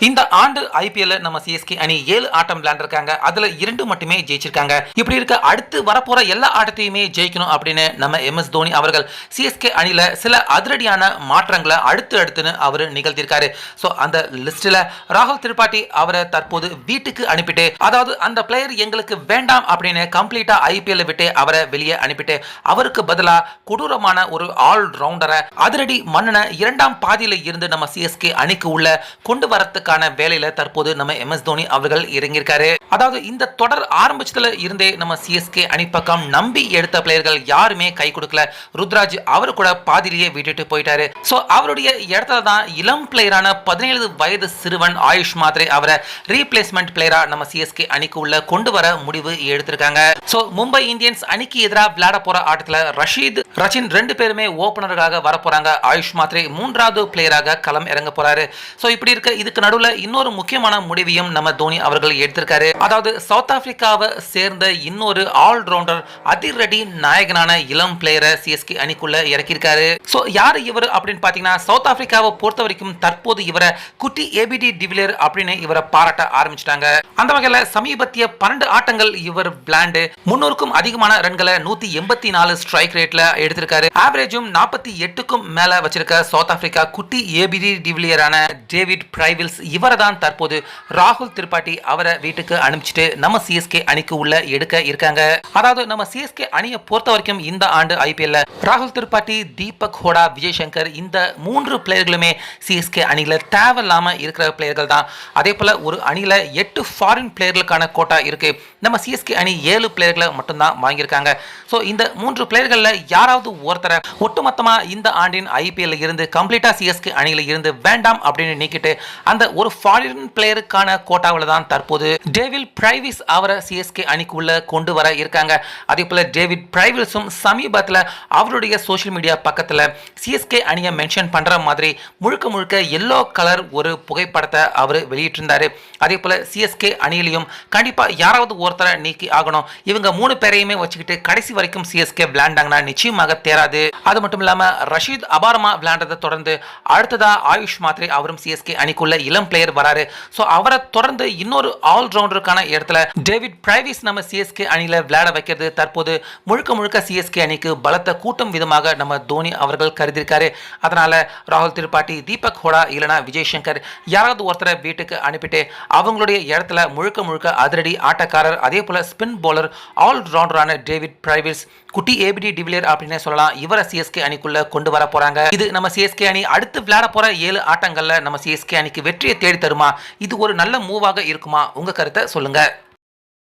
இந்த ஆண்டு ஐபிஎல் நம்ம சிஎஸ்கே அணி 7 ஆட்டம் விளையாண்டிருக்காங்க. அதுல 2 மட்டுமே ஜெயிச்சிருக்காங்க. இப்படி இருக்க அடுத்து வரப்போற எல்லா ஆட்டத்தையுமே ஜெயிக்கணும் அப்படின்னு நம்ம எம்எஸ் தோனி அவர்கள் சிஎஸ்கே அணியில சில அதிரடியான மாற்றங்களை அடுத்துன்னு அவர் நிகழ்த்தியிருக்காரு. ஸோ அந்த லிஸ்ட்ல ராகுல் திரிபாட்டி அவரை தற்போது வீட்டுக்கு அனுப்பிட்டு, அதாவது அந்த பிளேயர் எங்களுக்கு வேண்டாம் அப்படின்னு கம்ப்ளீட்டா ஐபிஎல் விட்டு அவரை வெளியே அனுப்பிட்டு அவருக்கு பதிலா கொடூரமான ஒரு ஆல் ரவுண்டரை அதிரடி மன்னனை இரண்டாம் பாதியில இருந்து நம்ம சிஎஸ்கே அணிக்கு உள்ள கொண்டு வரத்துக்கு வேலையில தற்போது நம்ம எம்எஸ் தோனி அவர்கள் இறங்கியிருக்காரு. அதாவது இந்த தொடர் ஆரம்பிச்சதுல இருந்தே நம்ம சிஎஸ்கே அணி பக்கம் நம்பி எடுத்த பிளேயர்கள் யாருமே கை கொடுக்கல. ருத்ராஜ் அவர் கூட பாதியிலேயே விட்டுட்டு போயிட்டாரு. சோ அவருடைய இடத்துல தான் இளம் பிளேயரான 17 வயது சிறுவன் ஆயுஷ் மாத்ரே அவரை ரீப்ளேஸ்மெண்ட் பிளேயரா நம்ம சிஎஸ்கே அணிக்கு உள்ள கொண்டு வர முடிவு எடுத்திருக்காங்க. சோ மும்பை இந்தியன்ஸ் அணிக்கு எதிராக விளையாட போற ஆட்டத்துல ரஷீத், ரச்சின் 2 பேருமே ஓபனர்களாக வர போறாங்க. ஆயுஷ் மாத்ரே 3வது பிளேயராக களம் இறங்க போறாரு. சோ இப்படி இருக்க இதுக்கு நடுவுல இன்னொரு முக்கியமான முடிவையும் நம்ம தோனி அவர்கள் எடுத்திருக்காரு. அதாவது சவுத் ஆப்பிரிக்காவை சேர்ந்த இன்னொரு ஆல் ரவுண்டர் அதிரடி நாயகனான இளம் பிளேயரை சிஎஸ்கே அணிக்குள்ள இறக்கியிருக்காரு. சோ யாரு இவர் அப்படின்னு பாத்தீங்கன்னா, சவுத் ஆப்பிரிக்காவை பொறுத்த வரைக்கும் தற்போது இவரை குட்டி ஏபிடி டிவிலியர் அப்படின்னு இவரை பாராட்ட ஆரம்பிச்சிட்டாங்க. அந்த வகையில சமீபத்திய 12 ஆட்டங்கள் இவர் விளையாண்டு 300க்கும் அதிகமான ரன்களை 184 ஸ்ட்ரைக் ரேட்ல எடுத்திருக்காரு. ஆவரேஜும் 48க்கும் மேல வச்சிருக்க சவுத் ஆப்பிரிக்கா குட்டி ஏபிடி டிவிலியரான டேவிட் பிரைவில்ஸ் இவரை தான் தற்போது ராகுல் திரிபாட்டி அவரை வீட்டுக்கு அனுப்பிச்சிட்டு நம்ம சிஎஸ்கே அணிக்கு உள்ள எடுக்க இருக்காங்க. அதாவது நம்ம சிஎஸ்கே அணியை பொறுத்த வரைக்கும் இந்த ஆண்டு ஐபிஎல்ல ராகுல் திரிபாட்டி, தீபக் ஹோடா, விஜய் சங்கர் இந்த 3 பிளேயர்களுமே சிஎஸ்கே அணியில தேவையில்லாம இருக்கிற பிளேயர்கள் தான். அதே போல ஒரு அணியில 8 ஃபாரின் பிளேயர்களுக்கான கோட்டா இருக்கு. நம்ம சிஎஸ்கே அணி 7 பிளேயர்களை மட்டும்தான் வாங்கியிருக்காங்க. ஸோ இந்த 3 பிளேயர்கள்ல யாராவது ஒருத்தரை ஒட்டுமொத்தமா இந்த ஆண்டின் ஐபிஎல் இருந்து கம்ப்ளீட்டா சிஎஸ்கே அணியில இருந்து வேண்டாம் அப்படின்னு நீக்கிட்டு அந்த ஒரு ஃபாரின் பிளேயருக்கான கோட்டாவில் தான் தற்போது டேவிட் பிரைவிஸ் அவரை சிஎஸ்கே அணிக்குள்ள கொண்டு வர இருக்காங்க. அதே போல டேவிட் பிரைவில்ஸும் சமீபத்தில் அவருடைய சோஷியல் மீடியா பக்கத்தில் சிஎஸ்கே அணியை மென்ஷன் பண்ற மாதிரி முழுக்க எல்லோ கலர் ஒரு புகைப்படத்தை அவர் வெளியிட்டிருந்தாரு. அதே போல சிஎஸ்கே அணியிலையும் கண்டிப்பா யாராவது ஒருத்தரை நீக்கி ஆகணும். இவங்க 3 பேரையுமே வச்சுக்கிட்டு கடைசி வரைக்கும் சிஎஸ்கே விளையாண்டாங்கன்னா நிச்சயமாக தேராது. அது மட்டும் இல்லாம ரஷீத் அபாரமா விளையாண்டதை தொடர்ந்து அடுத்ததா ஆயுஷ் மாத்ரே அவரும் சிஎஸ்கே அணிக்குள்ள இளம் பிளேயர் வராரு. சோ அவரை தொடர்ந்து இன்னொரு ஆல் ரவுண்டருக்கான இடத்துல டேவிட் பிரைவிஸ் நம்ம சிஎஸ்கே அணியில விளையாட வைக்கிறது தற்போது முழுக்க சிஎஸ்கே அணிக்கு பலத்த கூட்டம் விதமாக நம்ம தோனி அவர்கள் கருதியிருக்காரு. அதனால ராகுல் திரிபாட்டி, தீபக் ஹோடா இல்லனா விஜய் சங்கர் யாராவது ஒருத்தரை வீட்டுக்கு அனுப்பிட்டு அவங்களுடைய இடத்துல முழுக்க அதிரடி ஆட்டக்காரர், அதே போல ஸ்பின் பவுலர் ஆல் ரவுண்டரான டேவிட் பிரைவிஸ், குட்டி ஏபிடி டிவிலியர் அப்படின்னு சொல்லலாம், இவரை சிஎஸ்கே அணிக்குள்ள கொண்டு வர போறாங்க. இது நம்ம சிஎஸ்கே அணி அடுத்து விளையாட போற 7 ஆட்டங்கள்ல நம்ம சிஎஸ்கே அணிக்கு வெற்றியை தேடி தருமா? இது ஒரு நல்ல மூவாக இருக்குமா? உங்க கருத்தை சொல்லுங்க.